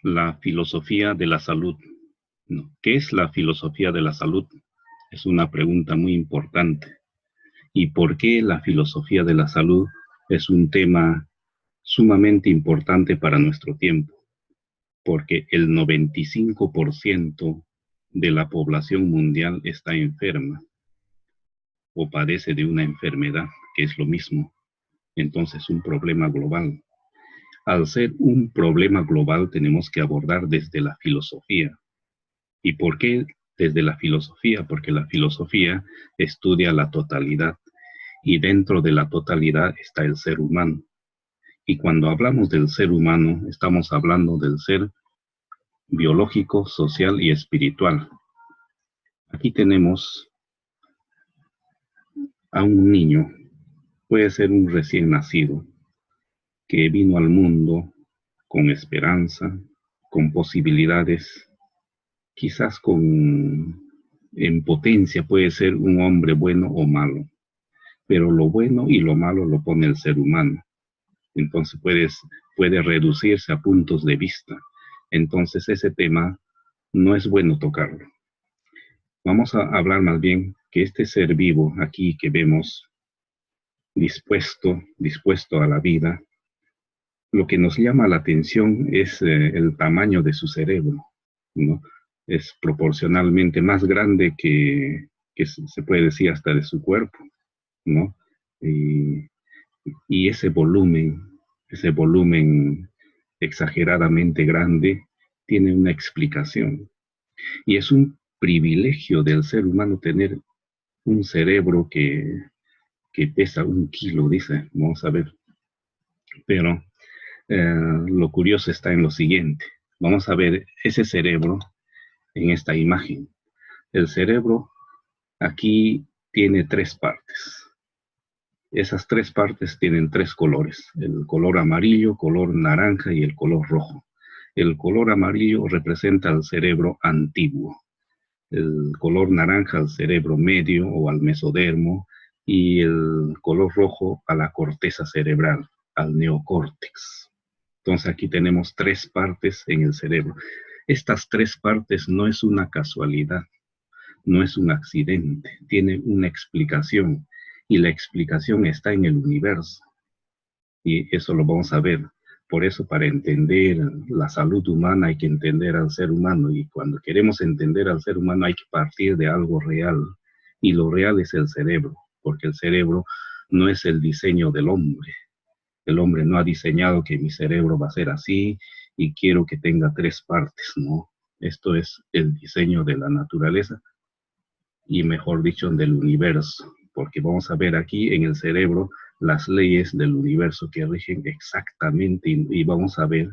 La filosofía de la salud. No, ¿qué es la filosofía de la salud? Es una pregunta muy importante. ¿Y por qué la filosofía de la salud es un tema sumamente importante para nuestro tiempo? Porque el 95% de la población mundial está enferma o padece de una enfermedad, que es lo mismo. Entonces, un problema global. Al ser un problema global, tenemos que abordar desde la filosofía. ¿Y por qué desde la filosofía? Porque la filosofía estudia la totalidad y dentro de la totalidad está el ser humano. Y cuando hablamos del ser humano, estamos hablando del ser biológico, social y espiritual. Aquí tenemos a un niño, puede ser un recién nacido, que vino al mundo con esperanza, con posibilidades, quizás en potencia puede ser un hombre bueno o malo, pero lo bueno y lo malo lo pone el ser humano. Entonces puede reducirse a puntos de vista. Entonces ese tema no es bueno tocarlo. Vamos a hablar más bien que este ser vivo aquí que vemos dispuesto a la vida, lo que nos llama la atención es el tamaño de su cerebro, ¿no? Es proporcionalmente más grande que se puede decir hasta de su cuerpo, ¿no? Y, y ese volumen exageradamente grande, tiene una explicación. Y es un privilegio del ser humano tener un cerebro que pesa 1 kilo, dice, vamos a ver. Pero lo curioso está en lo siguiente. Vamos a ver ese cerebro en esta imagen. El cerebro aquí tiene 3 partes. Esas 3 partes tienen 3 colores, el color amarillo, color naranja y el color rojo. El color amarillo representa al cerebro antiguo, el color naranja al cerebro medio o al mesodermo y el color rojo a la corteza cerebral, al neocórtex. Entonces aquí tenemos 3 partes en el cerebro. Estas 3 partes no es una casualidad, no es un accidente, tiene una explicación y la explicación está en el universo y eso lo vamos a ver. Por eso para entender la salud humana hay que entender al ser humano y cuando queremos entender al ser humano hay que partir de algo real y lo real es el cerebro, porque el cerebro no es el diseño del hombre. El hombre no ha diseñado que mi cerebro va a ser así y quiero que tenga 3 partes, ¿no? Esto es el diseño de la naturaleza y mejor dicho del universo, porque vamos a ver aquí en el cerebro las leyes del universo que rigen exactamente y vamos a ver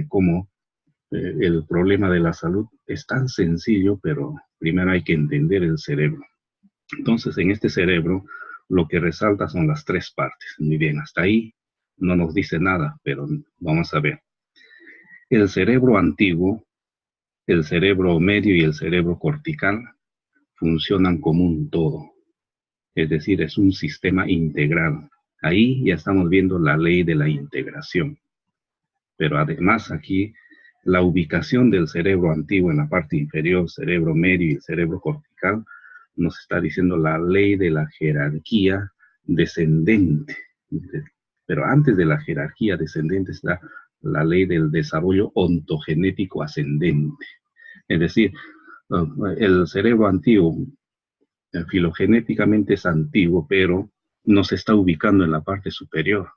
cómo el problema de la salud es tan sencillo, pero primero hay que entender el cerebro. Entonces, en este cerebro, lo que resalta son las 3 partes. Muy bien, hasta ahí no nos dice nada, pero vamos a ver. El cerebro antiguo, el cerebro medio y el cerebro cortical funcionan como un todo. Es decir, es un sistema integral. Ahí ya estamos viendo la ley de la integración. Pero además aquí la ubicación del cerebro antiguo en la parte inferior, cerebro medio y el cerebro cortical, nos está diciendo la ley de la jerarquía descendente. Pero antes de la jerarquía descendente está la ley del desarrollo ontogenético ascendente. Es decir, el cerebro antiguo filogenéticamente es antiguo, pero no se está ubicando en la parte superior.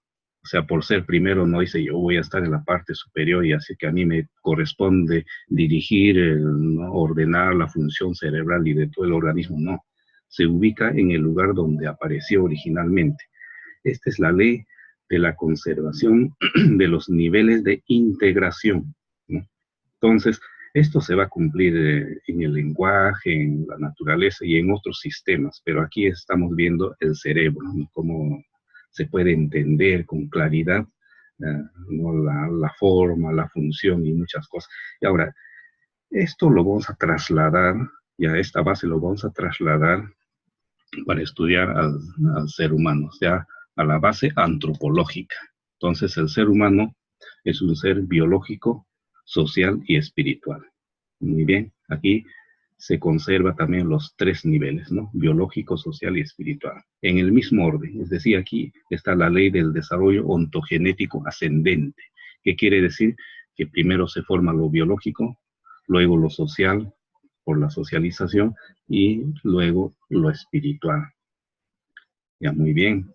O sea, por ser primero no dice yo voy a estar en la parte superior y así que a mí me corresponde dirigir, ¿no? Ordenar la función cerebral y de todo el organismo, no. Se ubica en el lugar donde apareció originalmente. Esta es la ley de la conservación de los niveles de integración, ¿no? Entonces, esto se va a cumplir en el lenguaje, en la naturaleza y en otros sistemas, pero aquí estamos viendo el cerebro, ¿no? Cómo se puede entender con claridad ¿no? la forma, la función y muchas cosas. Y ahora, esto lo vamos a trasladar, y a esta base lo vamos a trasladar para estudiar al ser humano, o sea, a la base antropológica. Entonces, el ser humano es un ser biológico, social y espiritual. Muy bien, aquí se conserva también los tres niveles, ¿no? Biológico, social y espiritual, en el mismo orden. Es decir, aquí está la ley del desarrollo ontogenético ascendente, que quiere decir que primero se forma lo biológico, luego lo social, por la socialización, y luego lo espiritual. Ya, muy bien.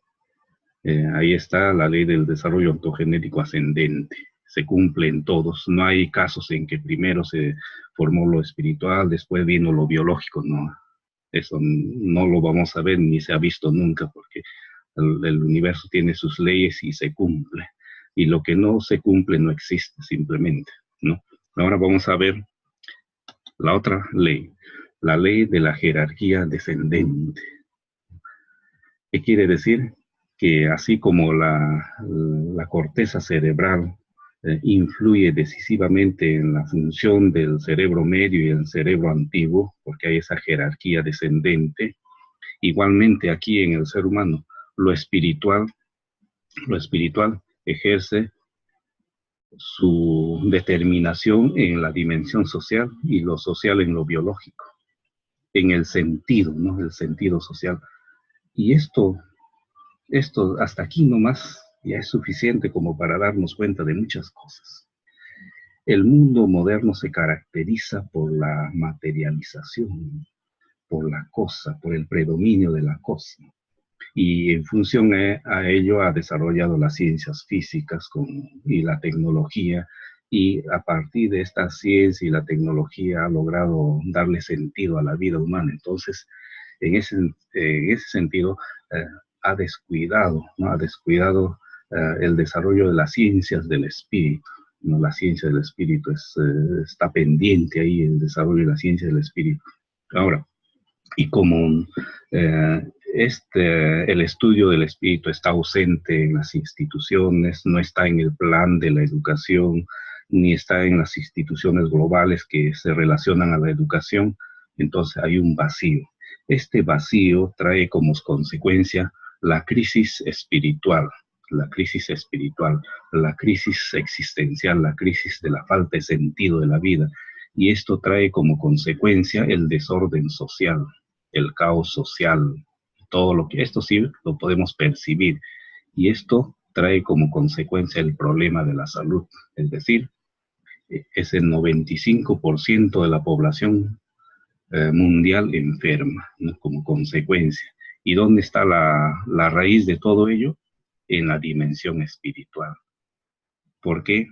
Ahí está la ley del desarrollo ontogenético ascendente. Se cumple en todos. No hay casos en que primero se formó lo espiritual, después vino lo biológico. No, eso no lo vamos a ver ni se ha visto nunca, porque el universo tiene sus leyes y se cumple. Y lo que no se cumple no existe simplemente, ¿no? Ahora vamos a ver la otra ley, la ley de la jerarquía descendente. ¿Qué quiere decir? Que así como la corteza cerebral influye decisivamente en la función del cerebro medio y el cerebro antiguo, porque hay esa jerarquía descendente, igualmente aquí en el ser humano, lo espiritual ejerce su determinación en la dimensión social y lo social en lo biológico, en el sentido, ¿no? El sentido social. Y esto hasta aquí nomás ya es suficiente como para darnos cuenta de muchas cosas. El mundo moderno se caracteriza por la materialización, por la cosa, por el predominio de la cosa. Y en función a ello ha desarrollado las ciencias físicas y la tecnología, y a partir de esta ciencia y la tecnología ha logrado darle sentido a la vida humana. Entonces, en ese sentido, ha descuidado, ¿no? Ha descuidado el desarrollo de las ciencias del espíritu, ¿no? La ciencia del espíritu está pendiente ahí, el desarrollo de la ciencia del espíritu. Ahora, y como el estudio del espíritu está ausente en las instituciones, no está en el plan de la educación, ni está en las instituciones globales que se relacionan a la educación, entonces hay un vacío. Este vacío trae como consecuencia la crisis espiritual, la crisis espiritual, la crisis existencial, la crisis de la falta de sentido de la vida. Y esto trae como consecuencia el desorden social, el caos social, todo lo que esto sí lo podemos percibir. Y esto trae como consecuencia el problema de la salud, es decir, es el 95% de la población mundial enferma, ¿no? Como consecuencia. ¿Y dónde está la raíz de todo ello? En la dimensión espiritual. ¿Por qué?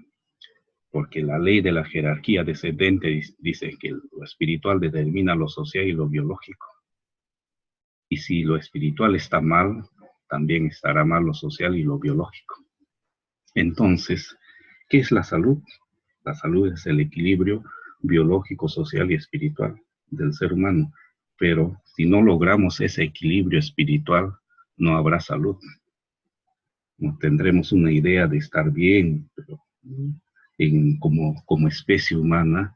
Porque la ley de la jerarquía descendente dice que lo espiritual determina lo social y lo biológico. Y si lo espiritual está mal, también estará mal lo social y lo biológico. Entonces, ¿qué es la salud? La salud es el equilibrio biológico, social y espiritual del ser humano. Pero si no logramos ese equilibrio espiritual, no habrá salud. No tendremos una idea de estar bien, pero como especie humana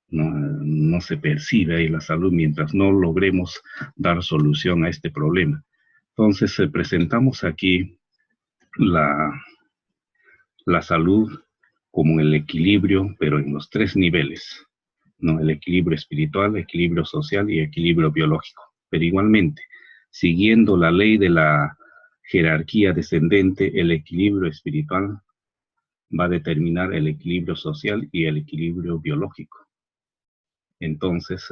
no se percibe ahí la salud mientras no logremos dar solución a este problema. Entonces, presentamos aquí la salud como el equilibrio, pero en los tres niveles, ¿no? El equilibrio espiritual, equilibrio social y equilibrio biológico. Pero igualmente, siguiendo la ley de la jerarquía descendente, el equilibrio espiritual va a determinar el equilibrio social y el equilibrio biológico. Entonces,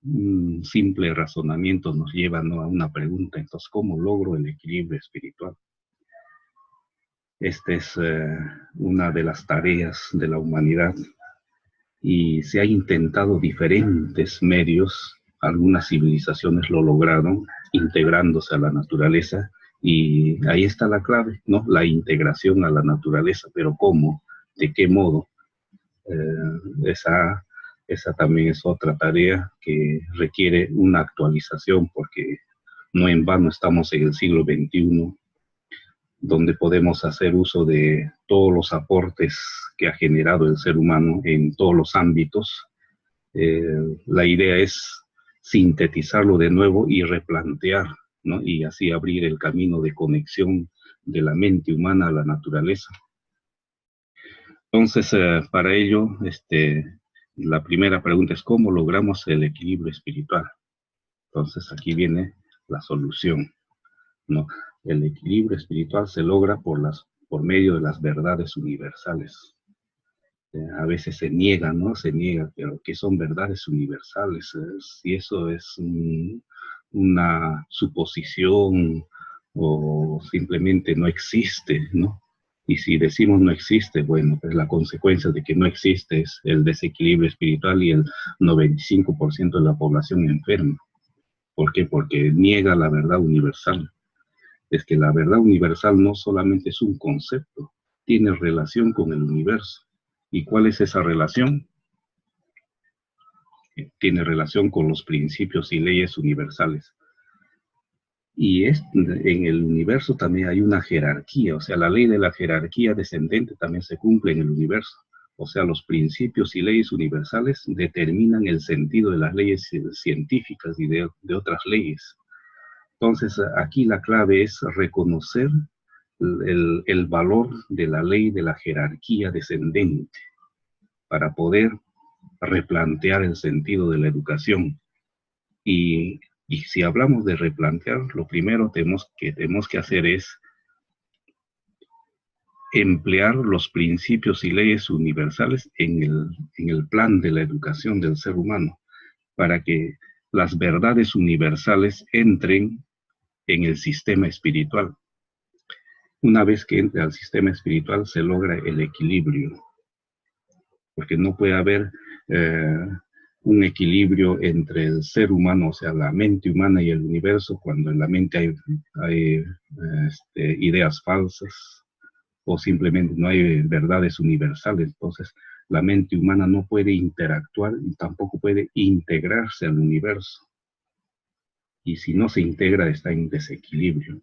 un simple razonamiento nos lleva, ¿no?, a una pregunta. Entonces, ¿cómo logro el equilibrio espiritual? Esta es una de las tareas de la humanidad y se ha intentado diferentes medios. Algunas civilizaciones lo lograron integrándose a la naturaleza y ahí está la clave, ¿no? La integración a la naturaleza, pero ¿cómo? ¿De qué modo? Esa también es otra tarea que requiere una actualización porque no en vano estamos en el siglo XXI, donde podemos hacer uso de todos los aportes que ha generado el ser humano en todos los ámbitos. La idea es sintetizarlo de nuevo y replantear, ¿no? Y así abrir el camino de conexión de la mente humana a la naturaleza. Entonces, para ello, la primera pregunta es ¿cómo logramos el equilibrio espiritual? Entonces, aquí viene la solución, ¿no? El equilibrio espiritual se logra por medio de las verdades universales. A veces se niega, ¿no? Se niega, pero ¿qué son verdades universales? Si eso es una suposición o simplemente no existe, ¿no? Y si decimos no existe, bueno, pues la consecuencia de que no existe es el desequilibrio espiritual y el 95% de la población enferma. ¿Por qué? Porque niega la verdad universal. Es que la verdad universal no solamente es un concepto, tiene relación con el universo. ¿Y cuál es esa relación? Tiene relación con los principios y leyes universales. En el universo también hay una jerarquía, o sea, la ley de la jerarquía descendente también se cumple en el universo. O sea, los principios y leyes universales determinan el sentido de las leyes científicas y de otras leyes. Entonces, aquí la clave es reconocer el valor de la ley de la jerarquía descendente para poder replantear el sentido de la educación. Y, y si hablamos de replantear, lo primero tenemos que hacer es emplear los principios y leyes universales en el plan de la educación del ser humano, para que las verdades universales entren en el sistema espiritual. Una vez que entra al sistema espiritual se logra el equilibrio, porque no puede haber eh, un equilibrio entre el ser humano, o sea, la mente humana y el universo, cuando en la mente hay ideas falsas o simplemente no hay verdades universales. Entonces, la mente humana no puede interactuar y tampoco puede integrarse al universo. Y si no se integra, está en desequilibrio.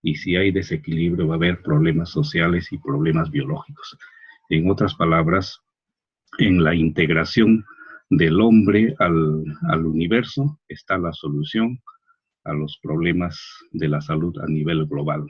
Y si hay desequilibrio, va a haber problemas sociales y problemas biológicos. En otras palabras, en la integración del hombre al universo está la solución a los problemas de la salud a nivel global.